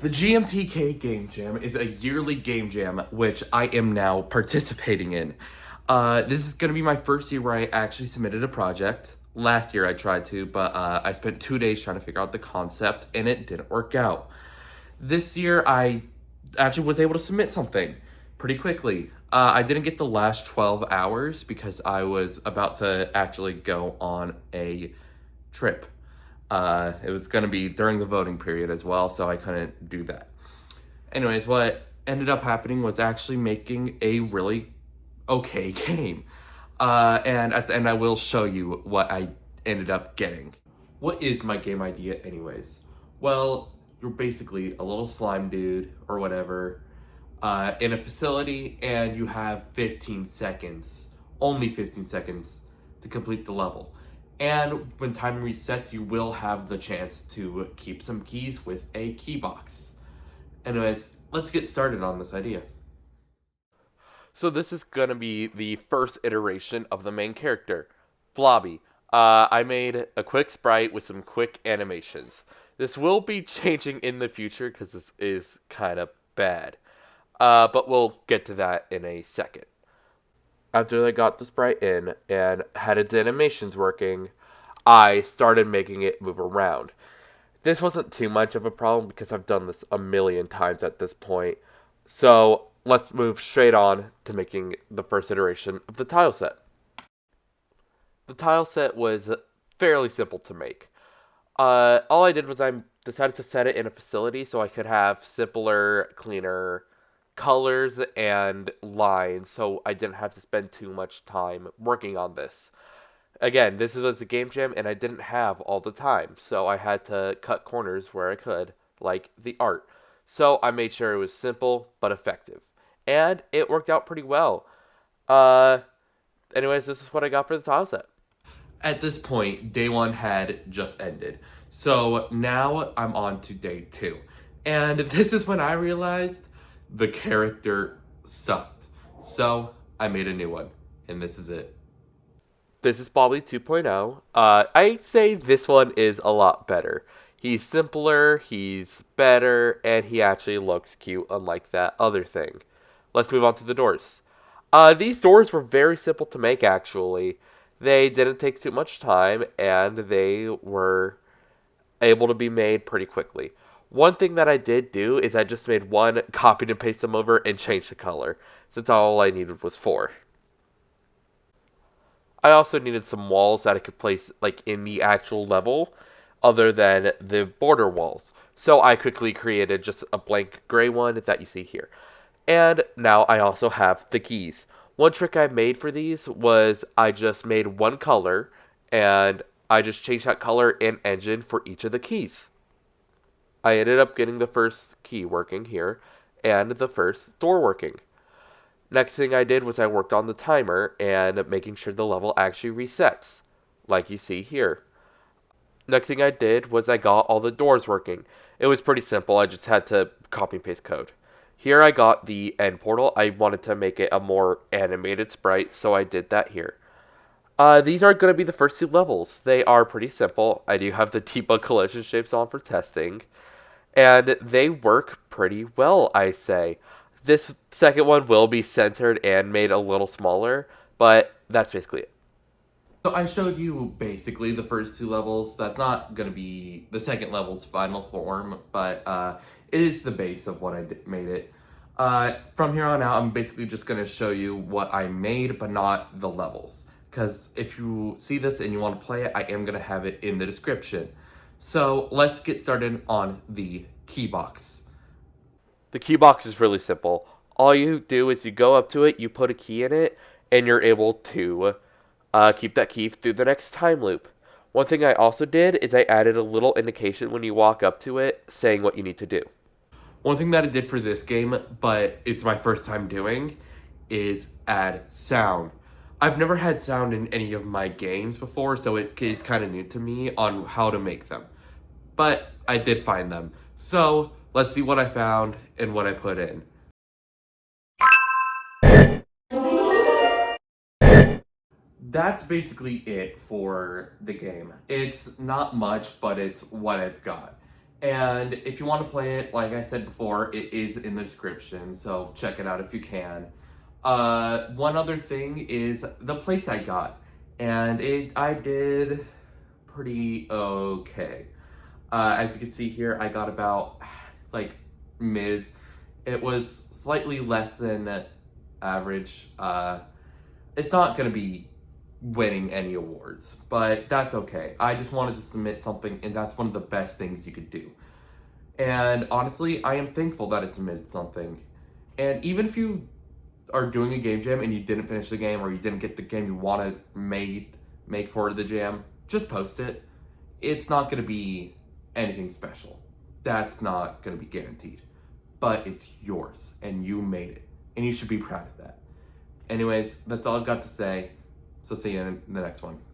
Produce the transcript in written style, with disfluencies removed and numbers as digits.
The GMTK Game Jam is a yearly game jam which I am now participating in. This is going to be my first year where I actually submitted a project. Last year I tried to, but I spent 2 days trying to figure out the concept and it didn't work out. This year I actually was able to submit something pretty quickly. I didn't get the last 12 hours because I was about to actually go on a trip. It was going to be during the voting period as well, so I couldn't do that. Anyways, what ended up happening was actually making a really okay game. And at the end, I will show you what I ended up getting. What is my game idea, anyways? Well, you're basically a little slime dude or whatever in a facility, and you have 15 seconds, only 15 seconds, to complete the level. And when time resets, you will have the chance to keep some keys with a key box. Anyways, let's get started on this idea. So this is gonna be the first iteration of the main character, Blobby. I made a quick sprite with some quick animations. This will be changing in the future because this is kind of bad. But we'll get to that in a second. After I got the sprite in and had its animations working, I started making it move around. This wasn't too much of a problem because I've done this a million times at this point. So let's move straight on to making the first iteration of the tile set. The tile set was fairly simple to make. All I did was I decided to set it in a facility so I could have simpler, cleaner colors and lines so I didn't have to spend too much time working on this. Again, this was a game jam and I didn't have all the time, so I had to cut corners where I could, like the art. So I made sure it was simple but effective. And it worked out pretty well. Anyways, this is what I got for the tile set. At this point, day one had just ended. So now I'm on to day two. And this is when I realized the character sucked. So I made a new one. And this is it. This is Bobby 2.0. I'd say this one is a lot better. He's simpler, he's better, and he actually looks cute, unlike that other thing. Let's move on to the doors. These doors were very simple to make, actually. They didn't take too much time, and they were able to be made pretty quickly. One thing that I did do is I just made one, copied and pasted them over, and changed the color, since all I needed was 4. I also needed some walls that I could place like in the actual level, other than the border walls. So I quickly created just a blank gray one that you see here. And now I also have the keys. One trick I made for these was I just made one color, and I just changed that color in Engine for each of the keys. I ended up getting the first key working here, and the first door working. Next thing I did was I worked on the timer and making sure the level actually resets, like you see here. Next thing I did was I got all the doors working. It was pretty simple, I just had to copy and paste code. Here I got the end portal. I wanted to make it a more animated sprite, so I did that here. These are going to be the first 2 levels. They are pretty simple. I do have the debug collision shapes on for testing, and they work pretty well, I say. This second one will be centered and made a little smaller, but that's basically it. So I showed you basically the first 2 levels. That's not going to be the second level's final form, but it is the base of what I made it. From here on out, I'm basically just going to show you what I made, but not the levels. Because if you see this and you want to play it, I am going to have it in the description. So let's get started on the key box. The key box is really simple. All you do is you go up to it, you put a key in it, and you're able to keep that key through the next time loop. One thing I also did is I added a little indication when you walk up to it saying what you need to do. One thing that I did for this game, but it's my first time doing, is add sound. I've never had sound in any of my games before, so it is kind of new to me on how to make them. But I did find them. So let's see what I found and what I put in. That's basically it for the game. It's not much, but it's what I've got. And if you want to play it, like I said before, it is in the description, so check it out if you can. One other thing is the place I got, and I did pretty okay. As you can see here, I got about like mid. It was slightly less than average. It's not gonna be winning any awards, but that's okay. I just wanted to submit something, and that's one of the best things you could do. And honestly, I am thankful that I submitted something. And even if you are doing a game jam and you didn't finish the game, or you didn't get the game you want to make for the jam, just post it. It's not going to be anything special. That's not going to be guaranteed. But it's yours, and you made it. And you should be proud of that. Anyways, that's all I've got to say. So see you in the next one.